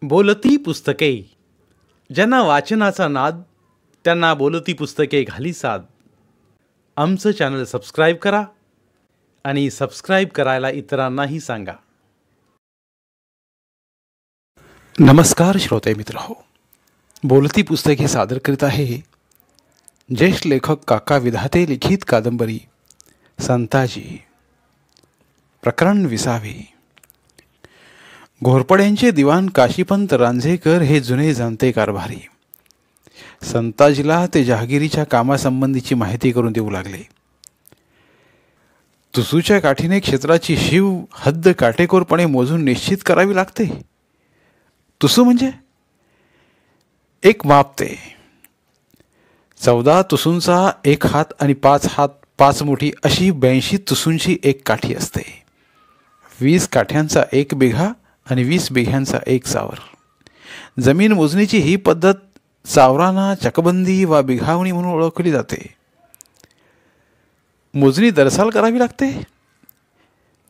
बोलती पुस्तके. ज्यांना वाचनाचा नाद त्यांना बोलती पुस्तके घाली साद. आमचं चॅनल सबस्क्राईब करा आणि सबस्क्राईब करायला इतरांनाही सांगा. नमस्कार श्रोते मित्र हो, बोलती पुस्तके सादर करीत आहे ज्येष्ठ लेखक काका विधाते लिखित कादंबरी संताजी. प्रकरण 20. घोरपड्यांचे दिवाण काशीपंत रांझेकर हे जुने जाणते कारभारी संताजीला ते जहागिरीच्या कामासंबंधीची माहिती करून देऊ लागले. तुसूच्या काठीने क्षेत्राची शीव हद्द काटेकोरपणे मोजून निश्चित करावी लागते. तुसू म्हणजे एक माप. ते 14 तुसूंचा 1 हात आणि 5 हात 5 मुठी अशी 82 तुसूंची एक काठी असते. 20 काठ्यांचा 1 बिघा आणि 20 बिघ्यांचा 1 चावर. जमीन मोजणीची ही पद्धत चावराना चकबंदी वा बिघावणी म्हणून ओळखली जाते. मोजणी दरसाल करावी लागते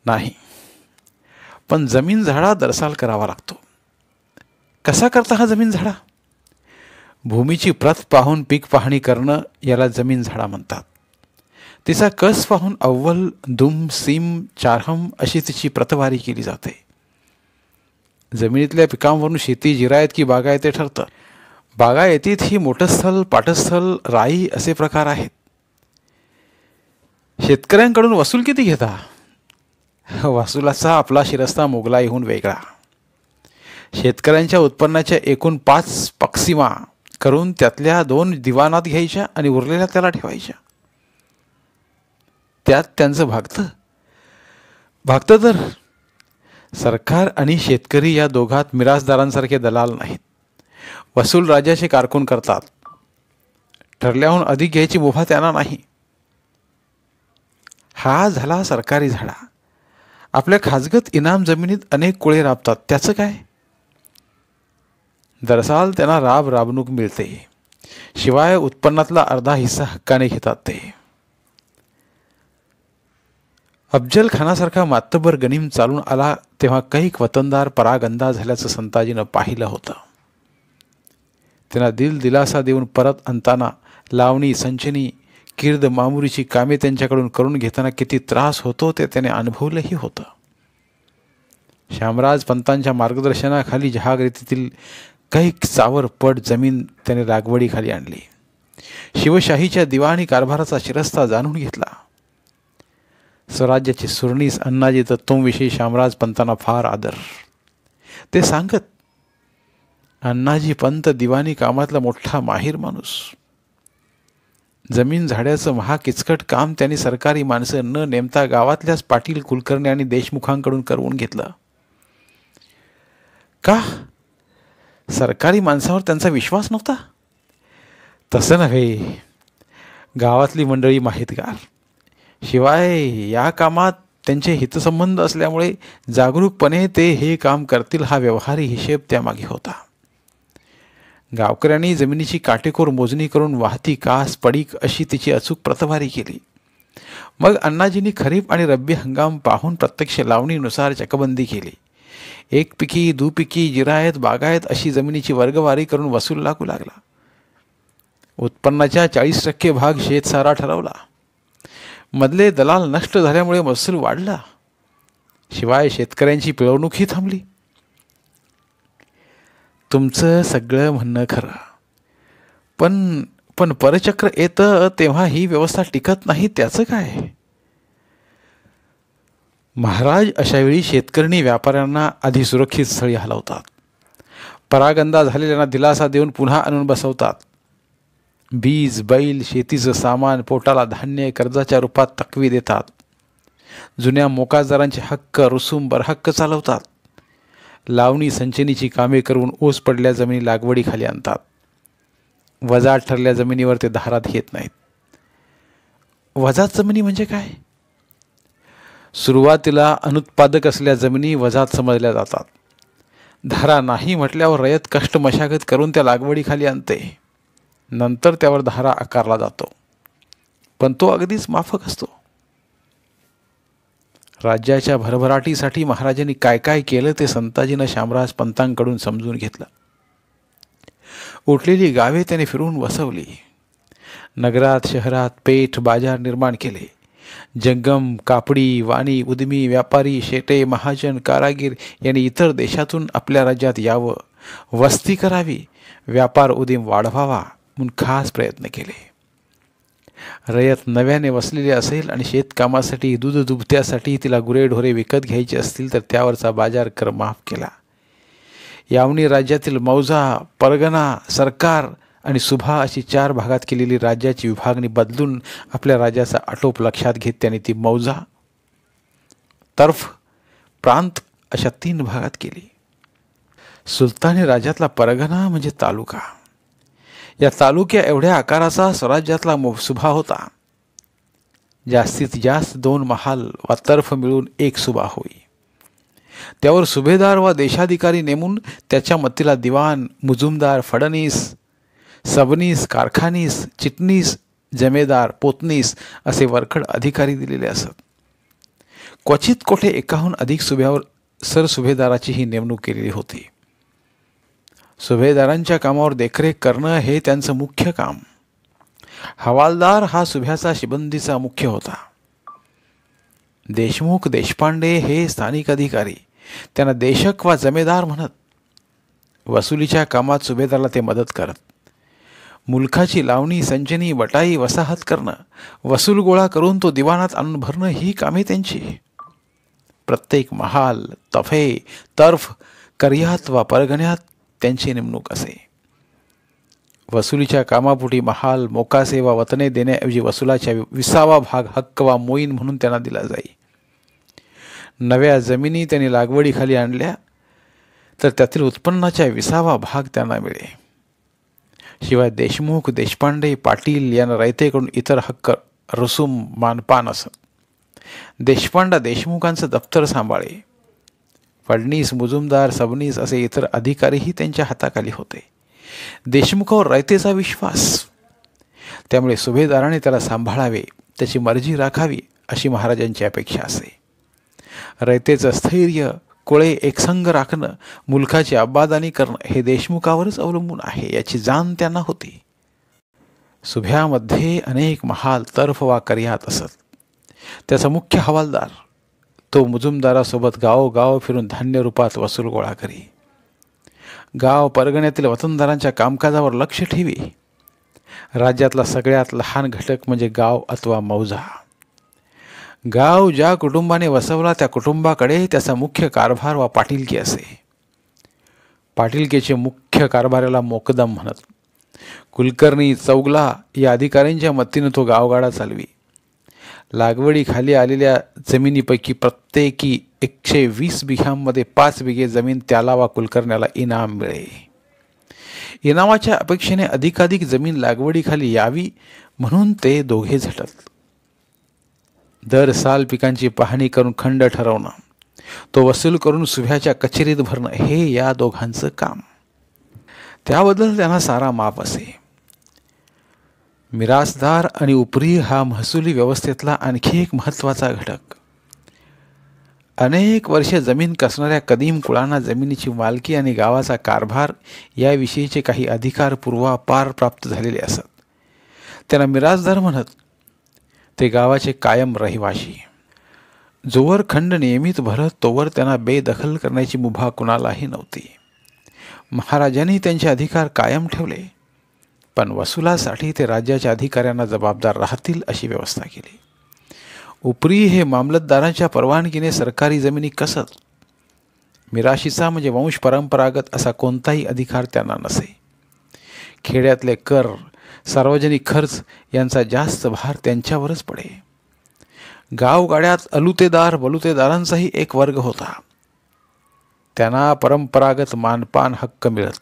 नाही, पण जमीन झाडा दरसाल करावा लागतो. कसा करता हा जमीन झाडा? भूमीची प्रत पाहून पीक पाहणी करणं याला जमीन झाडा म्हणतात. तिचा कस पाहून अव्वल, दुम, सीम, चारहम अशी तिची प्रतवारी केली जाते. जमिनीतल्या पिकांवरून शेती जिरायत की बागायते ठरतं. बागायतीत ही मोठस्थल, पाटस्थल, राई असे प्रकार आहेत. शेतकऱ्यांकडून वसूल किती घेता? वसुलाचा आपला शिरस्ता मोगलाईहून वेगळा. शेतकऱ्यांच्या उत्पन्नाच्या एकूण 5 पक्सिमा करून त्यातल्या 2 दिवाणात घ्यायच्या आणि उरलेल्या त्याला ठेवायच्या. त्यात त्यांचं भागतं तर सरकार आणि शेतकरी या दोघात मिरासदारांसारखे दलाल नाहीत. वसूल राजाचे कारकून करतात. ठरल्याहून अधिक घ्यायची मुभा त्यांना नाही. हा झाला सरकारी झाडा. आपल्या खाजगत इनाम जमिनीत अनेक कुळे राबतात. त्याचं काय? दरसाल त्यांना राबणूक मिळते. शिवाय उत्पन्नातला अर्धा हिस्सा हक्काने घेतात ते. अफजल खानासारखा मातबर गनीम चालून आला तेव्हा कैक वतनदार परागंदा झाल्याचं संताजीनं पाहिलं होतं. त्यांना दिलासा देऊन परत आणताना लावणी, संचनी, कीर्द, मामुरीची कामे त्यांच्याकडून करून घेताना किती त्रास होतो ते त्याने अनुभवलंही होतं. श्यामराज पंतांच्या मार्गदर्शनाखाली जहागिरीतील कैक चावर पट जमीन त्याने लागवडीखाली आणली. शिवशाहीच्या दिवाणी कारभाराचा शिरस्ता जाणून घेतला. स्वराज्याची सुरणीस अण्णाजी तत्वविषयी श्यामराज पंतांना फार आदर. ते सांगत, अण्णाजी पंत दिवाणी कामातला मोठा माहीर माणूस. जमीन झाड्याचं महाकिचकट काम त्यांनी सरकारी माणसं न नेमता गावातल्याच पाटील, कुलकर्णी आणि देशमुखांकडून करवून घेतलं. का? सरकारी माणसावर त्यांचा विश्वास नव्हता? तसं नव्हे. गावातली मंडळी माहितगार. शिवाय या कामात त्यांचे हितसंबंध असल्यामुळे जागरूकपणे ते हे काम करतील हा व्यवहारी हिशेब त्यामागे होता. गावकऱ्यांनी जमिनीची काटेकोर मोजणी करून वाहती कास, पडीक अशी तिची अचूक प्रतवारी केली. मग अण्णाजींनी खरीप आणि रब्बी हंगाम पाहून प्रत्यक्ष लावणीनुसार चकबंदी केली. 1 पिकी, दुपिकी, जिरायत, बागायत अशी जमिनीची वर्गवारी करून वसूल लागू लागला. उत्पन्नाच्या 40% भाग शेतसारा ठरवला. मधले दलाल नष्ट झाल्यामुळे महसूल वाढला. शिवाय शेतकऱ्यांची पिळवणूकही थांबली. तुमचं सगळं म्हणणं खरं, पण परचक्र येतं तेव्हा ही व्यवस्था टिकत नाही. त्याचं काय? महाराज अशावेळी शेतकरी व्यापाऱ्यांना आधी सुरक्षित स्थळी हलवतात. परागंदा झालेल्यांना दिलासा देऊन पुन्हा आणून बसवतात. बीज, बैल, शेतीचं सामान, पोटाला धान्य कर्जाच्या रूपात तकवी देतात. जुन्या मोकाजदारांचे हक्क, रुसूम, बरहक्क चालवतात. लावणी, संचनीची कामे करून ओस पडल्या जमिनी लागवडीखाली आणतात. वजात ठरल्या जमिनीवर ते धारात घेत नाहीत. वजात जमिनी म्हणजे काय? सुरुवातीला अनुत्पादक असलेल्या जमिनी वजात समजल्या जातात. धारा नाही म्हटल्यावर रयत कष्ट मशागत करून त्या लागवडीखाली आणते. नंतर त्यावर धारा आकारला जातो, पण तो अगदीच माफक असतो. राज्याच्या भरभराटीसाठी महाराजांनी काय काय केलं ते संताजीनं शामराज पंतांकडून समजून घेतलं. उठलेली गावे त्याने फिरून वसवली. नगरात शहरात पेठ बाजार निर्माण केले. जंगम, कापडी, वाणी, उद्यमी, व्यापारी, शेटे, महाजन, कारागीर यांनी इतर देशातून आपल्या राज्यात यावं, वस्ती करावी, व्यापार उदीम वाढवावा म्हणून खास प्रयत्न केले. रयत नव्याने वसलेली असेल आणि शेतकामासाठी, दूध दुभत्यासाठी तिला गुरेढोरे विकत घ्यायचे असतील तर त्यावरचा बाजार कर माफ केला. यावनी राज्यातील मौजा, परगणा, सरकार आणि सुभा अशी 4 भागात केलेली राज्याची विभागणी बदलून आपल्या राज्याचा आटोप लक्षात घेत त्यांनी ती मौजा, तर्फ, प्रांत अशा 3 भागात केली. सुलतानी राज्यातला परगणा म्हणजे तालुका. या तालुक्या एवढ्या आकाराचा स्वराज्यातला सुभा होता. जास्तीत जास्त 2 महाल वा तर्फ मिळून 1 सुभा होई. त्यावर सुभेदार व देशाधिकारी नेमून त्याच्या मतीला दिवाण, मुजुमदार, फडणीस, सबनीस, कारखानीस, चिटणीस, जमेदार, पोतनीस असे वरखड अधिकारी दिलेले असत. क्वचित कोठे एकाहून अधिक सुभ्यावर सरसुभेदाराचीही नेमणूक केलेली होती. सुभेदारांच्या कामावर देखरेख करणं हे त्यांचं मुख्य काम. हवालदार हा सुभ्याचा शिबंदीचा मुख्य होता. देशमुख, देशपांडे हे स्थानिक अधिकारी, त्यांना देशक वा जमेदार म्हणत. वसुलीच्या कामात सुभेदाराला ते मदत करत. मुलखाची लावणी, संचनी, बटाई, वसाहत करणं, वसूल गोळा करून तो दिवाणात आणून भरणं ही कामे त्यांची. प्रत्येक महाल, तफे, तर्फ, कर्यात वा परगण्यात त्यांची नेमणूक असे. वसुलीच्या कामापोटी महाल, मोकासे वा वतने देण्याऐवजी वसुलाच्या 20वा भाग हक्क वा मोईन म्हणून त्यांना दिला जाई. नव्या जमिनी त्यांनी लागवडीखाली आणल्या तर त्यातील उत्पन्नाच्या 20वा भाग त्यांना मिळे. शिवाय देशमुख, देशपांडे, पाटील यांना रयतेकडून इतर हक्क, रसूम, मानपान असत. देशपांडा देशमुखांचं दप्तर सांभाळे. फडणीस, मुजुमदार, सबनीस असे इतर अधिकारीही त्यांच्या हाताखाली होते. देशमुखावर रयतेचा विश्वास, त्यामुळे सुभेदाराने त्याला सांभाळावे, त्याची मर्जी राखावी अशी महाराजांची अपेक्षा असे. रयतेचं स्थैर्य, कोळे एकसंग राखणं, मुलखाची अब्बादानी करणं हे देशमुखावरच अवलंबून आहे याची जाण त्यांना होती. सुभ्यामध्ये अनेक महाल, तर्फ वा कर्यात असत. त्याचा मुख्य हवालदार तो मुजुमदारासोबत गावोगाव फिरून धान्य रूपात वसूल गोळा करी. गाव परगण्यातील वतनदारांच्या कामकाजावर लक्ष ठेवी. राज्यातला सगळ्यात लहान घटक म्हणजे गाव अथवा मौजा. गाव ज्या कुटुंबाने वसवला त्या कुटुंबाकडे त्याचा मुख्य कारभार वा पाटीलकी असे. पाटीलकीचे मुख्य कारभाराला मोकदम म्हणत. कुलकर्णी, चौगला या अधिकाऱ्यांच्या मतीने तो गावगाडा चालवी. लागवडीखाली आलेल्या जमिनीपैकी प्रत्येकी 120 बिघांमध्ये 5 बिघे जमीन त्याला वा कुलकर्ण्याला इनाम मिळे. इनामाच्या अपेक्षेने अधिकाधिक जमीन लागवडीखाली यावी म्हणून ते दोघे झटत. दर साल पिकांची पाहणी करून खंड ठरवणं, तो वसूल करून सुभ्याच्या कचेरीत भरणं हे या दोघांचं काम. त्याबद्दल त्यांना सारा माप असे. मिरासदार आणि उपरी हा महसुली व्यवस्थेतला आणखी एक महत्त्वाचा घटक. अनेक वर्षे जमीन कसणाऱ्या कदीम कुळांना जमिनीची मालकी आणि गावाचा कारभार याविषयीचे काही अधिकार पूर्वापार प्राप्त झालेले असत. त्यांना मिरासदार म्हणत. ते गावाचे कायम रहिवाशी. जोवर खंड नियमित भरत तोवर त्यांना बेदखल करण्याची मुभा कुणालाही नव्हती. महाराजांनी त्यांचे अधिकार कायम ठेवले, पण वसुलासाठी ते राज्याच्या अधिकाऱ्यांना जबाबदार राहतील अशी व्यवस्था केली. उपरी हे मामलतदारांच्या परवानगीने सरकारी जमिनी कसत. मिराशीचा म्हणजे वंश परंपरागत असा कोणताही अधिकार त्यांना नसे. खेड्यातले कर, सार्वजनिक खर्च यांचा जास्त भार त्यांच्यावरच पडे. गावगाड्यात अलुतेदार बलुतेदारांचाही एक वर्ग होता. त्यांना परंपरागत मानपान हक्क मिळत.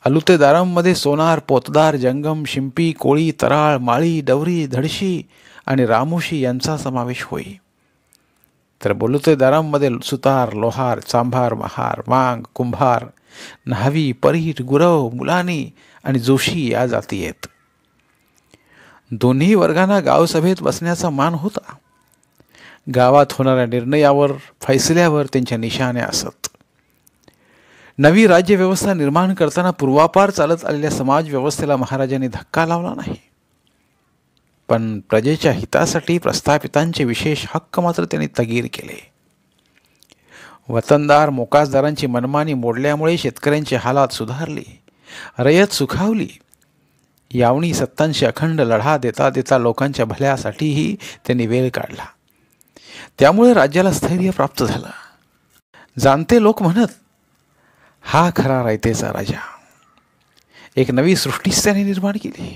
अलुतेदारांमध्ये सोनार, पोतदार, जंगम, शिंपी, कोळी, तराळ, माळी, डवरी, धडशी आणि रामोशी यांचा समावेश होई. तर बलुतेदारांमध्ये सुतार, लोहार, चांभार, महार, मांग, कुंभार, न्हावी, परीट, गुरव, मुलानी आणि जोशी या जाती आहेत. दोन्ही वर्गांना गावसभेत बसण्याचा मान होता. गावात होणाऱ्या निर्णयावर, फैसल्यावर त्यांच्या निशाण्या असत. नवी राज्यव्यवस्था निर्माण करताना पूर्वापार चालत आलेल्या समाज व्यवस्थेला महाराजांनी धक्का लावला नाही, पण प्रजेच्या हितासाठी प्रस्थापितांचे विशेष हक्क मात्र त्यांनी तगीर केले. वतनदार मोकासदारांची मनमानी मोडल्यामुळे शेतकऱ्यांची हालात सुधारली, रयत सुखावली. यावणी सत्तांशी अखंड लढा देता देता लोकांच्या भल्यासाठीही त्यांनी वेळ काढला. त्यामुळे राज्याला स्थैर्य प्राप्त झालं. जाणते लोक म्हणत, हा खरा रयतेचा राजा. एक नवी सृष्टीच त्याने निर्माण केली.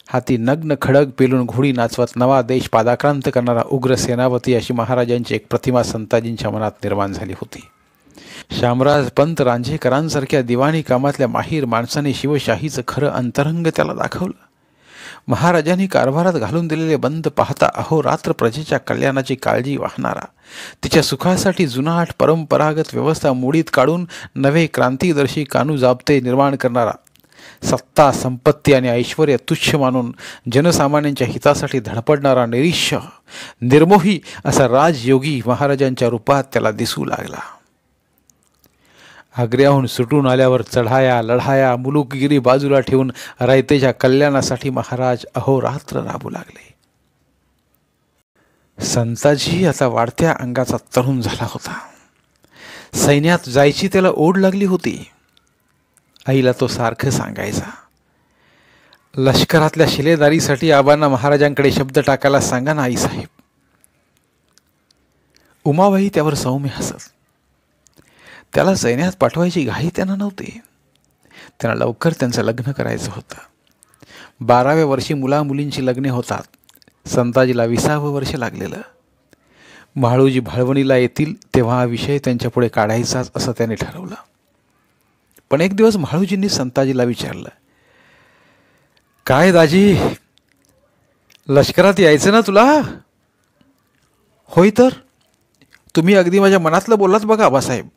हाती नग्न खडग पेलून घोडी नाचवत नवा देश पादाक्रांत करणारा उग्र सेनापती अशी महाराजांची एक प्रतिमा संताजींच्या मनात निर्माण झाली होती. शामराज पंत रांझेकरांसारख्या दिवाणी कामातल्या माहीर माणसाने शिवशाहीचं खरं अंतरंग त्याला दाखवलं. महाराजांनी कारभारात घालून दिलेले बंद पाहता अहोरात्र प्रजेच्या कल्याणाची काळजी वाहणारा, तिच्या सुखासाठी जुनाट परंपरागत व्यवस्था मोडीत काढून नवे क्रांतिदर्शी कानूजाब्ते निर्माण करणारा, सत्ता संपत्ती आणि ऐश्वर्य तुच्छ मानून जनसामान्यांच्या हितासाठी धडपडणारा निरीश्य निर्मोही असा राजयोगी महाराजांच्या रूपात त्याला दिसू लागला. आग्र्याहून सुटून आल्यावर चढाया लढाया मुलुकगिरी बाजूला ठेवून रयतेच्या कल्याणासाठी महाराज अहोरात्र राबू लागले. संताजी आता वाढत्या अंगाचा तरुण झाला होता. सैन्यात जायची त्याला ओढ लागली होती. आईला तो सारखं सांगायचा, लष्करातल्या शिलेदारीसाठी आबांना महाराजांकडे शब्द टाकायला सांगा ना आईसाहेब. उमाबाई त्यावर सौम्य हसत. त्याला सैन्यात पाठवायची घाई त्यांना नव्हती. त्यांना लवकर त्यांचं लग्न करायचं होतं. 12व्या वर्षी मुलामुलींची लग्ने होतात. संताजीला 20वं वर्ष लागलेलं. म्हाळूजी भाळवणीला येतील तेव्हा हा विषय त्यांच्यापुढे काढायचाच असं त्याने ठरवलं. पण एक दिवस म्हाळूजींनी संताजीला विचारलं, काय दाजी, लष्करात यायचं ना तुला? होय तर, तुम्ही अगदी माझ्या मनातलं बोललात बघा आबासाहेब.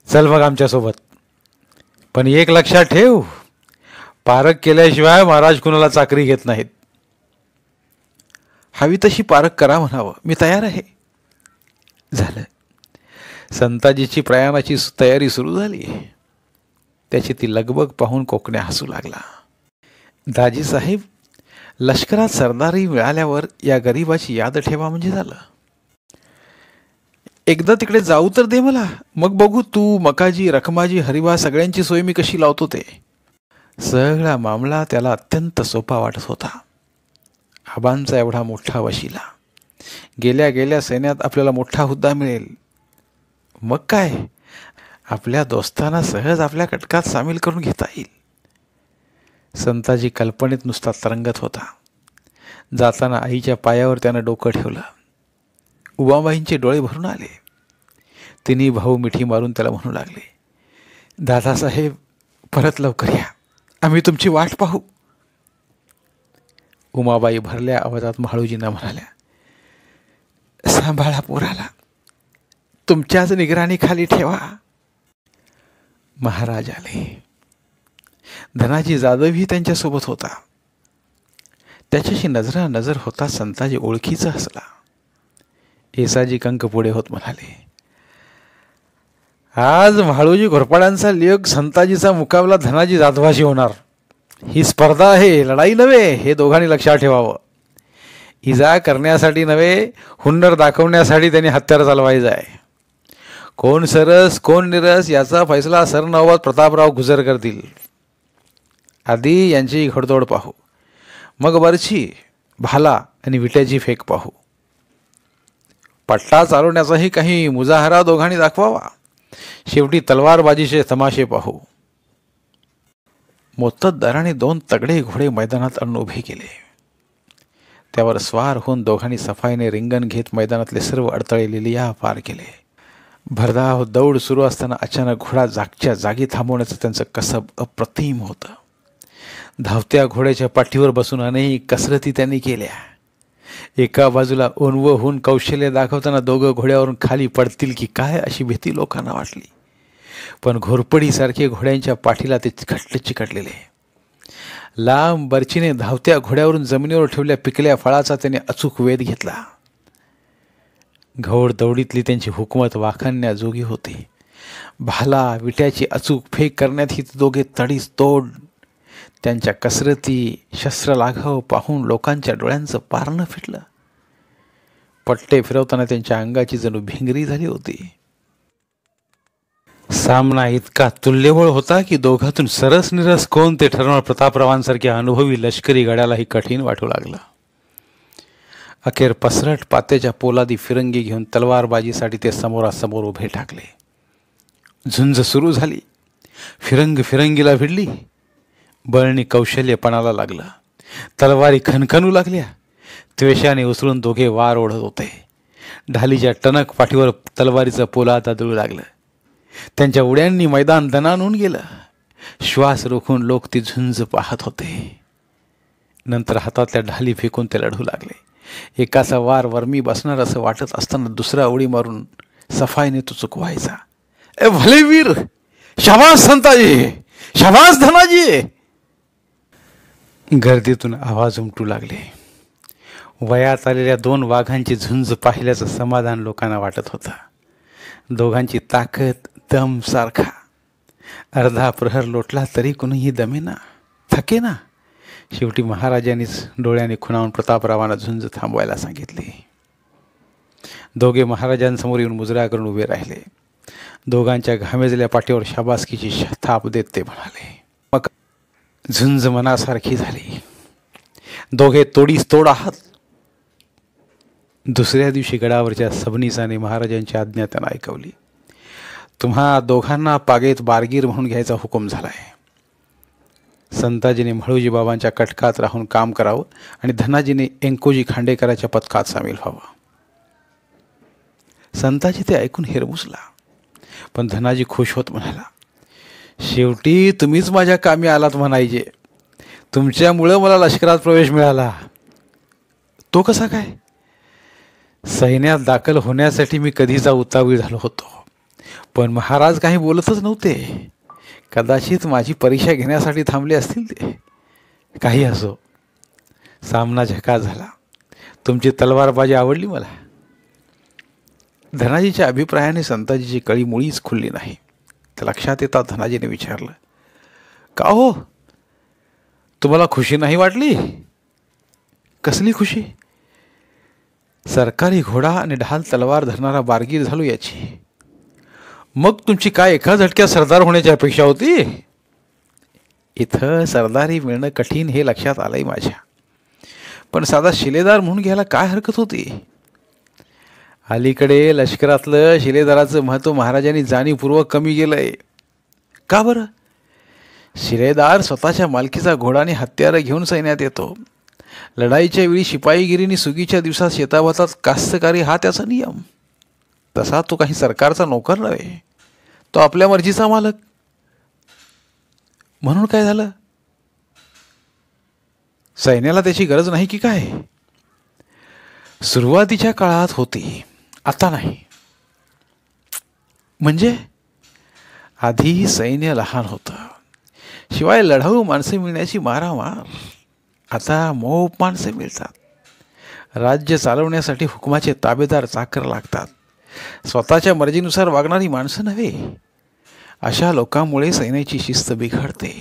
चल मग आमच्यासोबत. पण एक लक्षात ठेव, पारख केल्याशिवाय महाराज कुणाला चाकरी घेत नाहीत. हवी तशी पारख करा म्हणावं, मी तयार आहे. झालं. संताजीची प्रयाणाची तयारी सुरू झाली. त्याची ती लगबग पाहून कोकण्या हसू लागला. दाजी साहेब, लष्करात सरदारी मिळाल्यावर या गरिबाची याद ठेवा म्हणजे झालं. एकदा तिकडे जाऊ तर दे मला, मग बघू तू, मकाजी, रखमाजी, हरिबा सगळ्यांची सोय मी कशी लावतो ते. सगळा मामला त्याला अत्यंत सोपा वाटत होता. आबांचा एवढा मोठा वशिला, गेल्या गेल्या सैन्यात आपल्याला मोठा हुद्दा मिळेल. मग काय, आपल्या दोस्तांना सहज आपल्या कटकात सामील करून घेता येईल. संताजी कल्पनेत नुसता तरंगत होता. जाताना आईच्या पायावर त्यानं डोकं ठेवलं. उमाबाईंचे डोळे भरून आले. तिन्ही भाऊ मिठी मारून त्याला म्हणू लागले, दादासाहेब परत लवकर या, आम्ही तुमची वाट पाहू. उमाबाई भरल्या आवाजात म्हाळूजींना म्हणाल्या, सांभाळा पोराला, तुमच्याच निगराणीखाली ठेवा. महाराज आले. धनाजी जाधवही त्यांच्यासोबत होता. त्याच्याशी नजरानजर होता संताजी ओळखीचा हसला. येसाजी कंक पुढे होत म्हणाले, आज म्हाळूजी घोरपाड्यांचा लेख संताजीचा मुकाबला धनाजी जाधवाशी होणार. ही स्पर्धा आहे, लढाई नव्हे, हे दोघांनी लक्षात ठेवावं. इजा करण्यासाठी नव्हे, हुन्नर दाखवण्यासाठी त्यांनी हत्यार चालवायचं आहे. कोण सरस कोण निरस याचा फैसला सरनवाब प्रतापराव गुजर करतील. आधी यांची घोडदौड पाहू, मग बरची, भाला आणि विट्याची फेक पाहू. पट्टा चालवण्याचाही काही मुजाहरा दोघांनी दाखवावा. शेवटी तलवारबाजीचे तमाशे पाहू. मोत्तद्दाराने 2 तगडे घोडे मैदानात आणून उभे केले. त्यावर स्वार होऊन दोघांनी सफाईने रिंगण घेत मैदानातले सर्व अडथळे लिलिया पार केले. भरधाव दौड सुरू असताना अचानक घोडा जागच्या जागी थांबवण्याचं त्यांचं कसब अप्रतिम होतं. धावत्या घोड्याच्या पाठीवर बसून अनेक कसरती त्यांनी केल्या. एका बाजूला ओनव होऊन कौशल्य दाखवताना दोघं घोड्यावरून खाली पडतील की काय अशी भीती लोकांना वाटली. पण घोरपडीसारखे घोड्यांच्या पाठीला ते घट्ट चिकटलेले. लांब बर्चीने धावत्या घोड्यावरून जमिनीवर ठेवल्या पिकल्या फळाचा त्याने अचूक वेध घेतला. घोड दौडीतली त्यांची हुकूमत वाखाणण्याजोगी होती. भाला विट्याची अचूक फेक करण्यात ही दोघे तडीस तोड. त्यांच्या कसरती शस्त्रलाघव पाहून लोकांच्या डोळ्यांचं पारणं फिटलं. पट्टे फिरवताना त्यांच्या अंगाची जणू भिंगरी झाली होती. सामना इतका तुल्यबळ होता की दोघातून सरस निरस कोण ते ठरवणार प्रतापरावांसारख्या अनुभवी लष्करी गड्यालाही कठीण वाटू लागलं. अखेर पसरट पात्याच्या पोलादी फिरंगी घेऊन तलवारबाजीसाठी ते समोरासमोर उभे ठाकले. झुंज सुरू झाली. फिरंगीला भिडली. बळणी कौशल्यपणाला लागलं. तलवारी खणखणू लागल्या. त्वेषाने उसळून दोघे वार ओढत होते. ढालीच्या टणक पाठीवर तलवारीचं पोलाद आदळू लागलं. त्यांच्या उड्यांनी मैदान दणाणून गेलं. श्वास रोखून लोक ती झुंज पाहत होते. नंतर हातातल्या ढाली फेकून ते लढू लागले. एकाचा वार वर्मी बसणार असं वाटत असताना दुसरा उडी मारून सफाईने तो चुकवायचा. ए भले वीर, शाबास संताजी, शाबास धनाजी. गर्दीतून आवाज उमटू लागले. वयात आलेल्या दोन वाघांची झुंज पाहिल्याचं समाधान लोकांना वाटत होतं. दोघांची ताकद दम सारखा. अर्धा प्रहर लोटला तरी कुणीही दमेना, थकेना. शेवटी महाराजांनीच डोळ्याने खुणावून प्रतापरावांना झुंज थांबवायला सांगितली. दोघे महाराजांसमोर येऊन मुजरा करून उभे राहिले. दोघांच्या घामेजल्या पाठीवर शाबासकीची थाप देत ते म्हणाले. मग झुंज मनासारखी झाली. दोघे तोडीस तोड आहात. दुसऱ्या दिवशी गडावरच्या सबनीसाने महाराजांची आज्ञा त्यांना ऐकवली. तुम्हा दोघांना पागेत बारगीर म्हणून घ्यायचा हुकूम झालाय. संताजीने म्हाळूजी बाबांच्या कटकात राहून काम करावं आणि धनाजीने एंकोजी खांडेकराच्या पथकात सामील व्हावं. संताजी ते ऐकून हिरमुसला. पण धनाजी खुश होत म्हणाला, शेवटी तुम्हीच माझ्या कामी आलात म्हणायचे. तुमच्यामुळं मला लष्करात प्रवेश मिळाला. तो कसा काय? सैन्यात दाखल होण्यासाठी मी कधीचा उतावीळ झालो होतो, पण महाराज काही बोलतच नव्हते. कदाचित माझी परीक्षा घेण्यासाठी थांबले असतील ते. काही असो, सामना झकास झाला. तुमची तलवारबाजी आवडली मला. धनाजीच्या अभिप्रायाने संताजीची कळी मुळीच खुलली नाही. ते लक्षात येतात धनाजीने विचारलं, का हो, तुम्हाला खुशी नाही वाटली? कसली खुशी? सरकारी घोडा आणि ढाल तलवार धरणारा बारगीर झालो याची. मग तुमची काय एका झटक्यात सरदार होण्याची अपेक्षा होती? इथं सरदारी मिळणं कठीण हे लक्षात आलंय माझ्या, पण साधा शिलेदार म्हणून घ्यायला काय हरकत होती? अलीकडे लष्करातलं शिलेदाराचं महत्त्व महाराजांनी जाणीवपूर्वक कमी केलंय. का बरं? शिलेदार स्वतःच्या मालकीचा घोडाने हत्यारं घेऊन सैन्यात येतो. लढाईच्या वेळी शिपाईगिरीने सुगीच्या दिवसात शेताभातात कास्तकारी हा त्याचा नियम. तसा तो काही सरकारचा नोकर नव्हे, तो आपल्या मर्जीचा मालक. म्हणून काय झालं? सैन्याला त्याची गरज नाही की काय? सुरुवातीच्या काळात होती, आता नाही. म्हणजे आधी सैन्य लहान होतं, शिवाय लढाऊ माणसे मिळण्याची मारामार. आता मोप माणसे मिळतात. राज्य चालवण्यासाठी हुकुमाचे ताबेदार चाकर लागतात. स्वतःच्या मर्जीनुसार वागणारी माणसं नव्हे. अशा लोकांमुळे सैन्याची शिस्त बिघडते.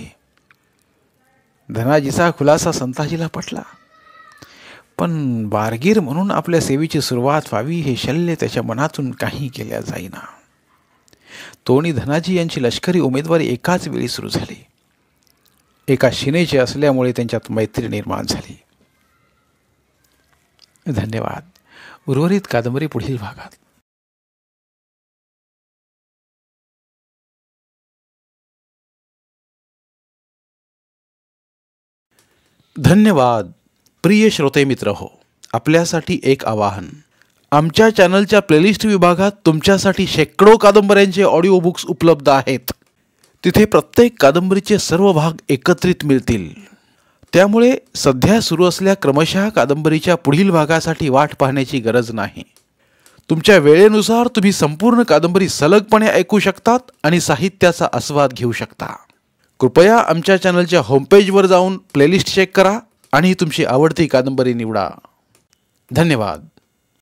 धनाजीचा खुलासा संताजीला पटला, पण बारगीर म्हणून आपल्या सेवेची सुरुवात व्हावी हे शल्य त्याच्या मनातून काही केल्या जाईना. तो आणि धनाजी यांची लष्करी उमेदवारी एकाच वेळी सुरू झाली. एका शिनेचे असल्यामुळे त्यांच्यात मैत्री निर्माण झाली. धन्यवाद. उर्वरित कादंबरी पुढील भागात. धन्यवाद. प्रिय श्रोते मित्र हो, आपल्यासाठी एक आवाहन. आमच्या चॅनलच्या प्लेलिस्ट विभागात तुमच्यासाठी शेकडो कादंबऱ्यांचे ऑडिओ बुक्स उपलब्ध आहेत. तिथे प्रत्येक कादंबरीचे सर्व भाग एकत्रित मिळतील. त्यामुळे सध्या सुरू असलेल्या क्रमशः कादंबरीच्या पुढील भागासाठी वाट पाहण्याची गरज नाही. तुमच्या वेळेनुसार तुम्ही संपूर्ण कादंबरी सलगपणे ऐकू शकतात आणि साहित्याचा आस्वाद घेऊ शकता. कृपया आमच्या चॅनलच्या होमपेजवर जाऊन प्लेलिस्ट चेक करा आणि तुमची आवडती कादंबरी निवडा. धन्यवाद.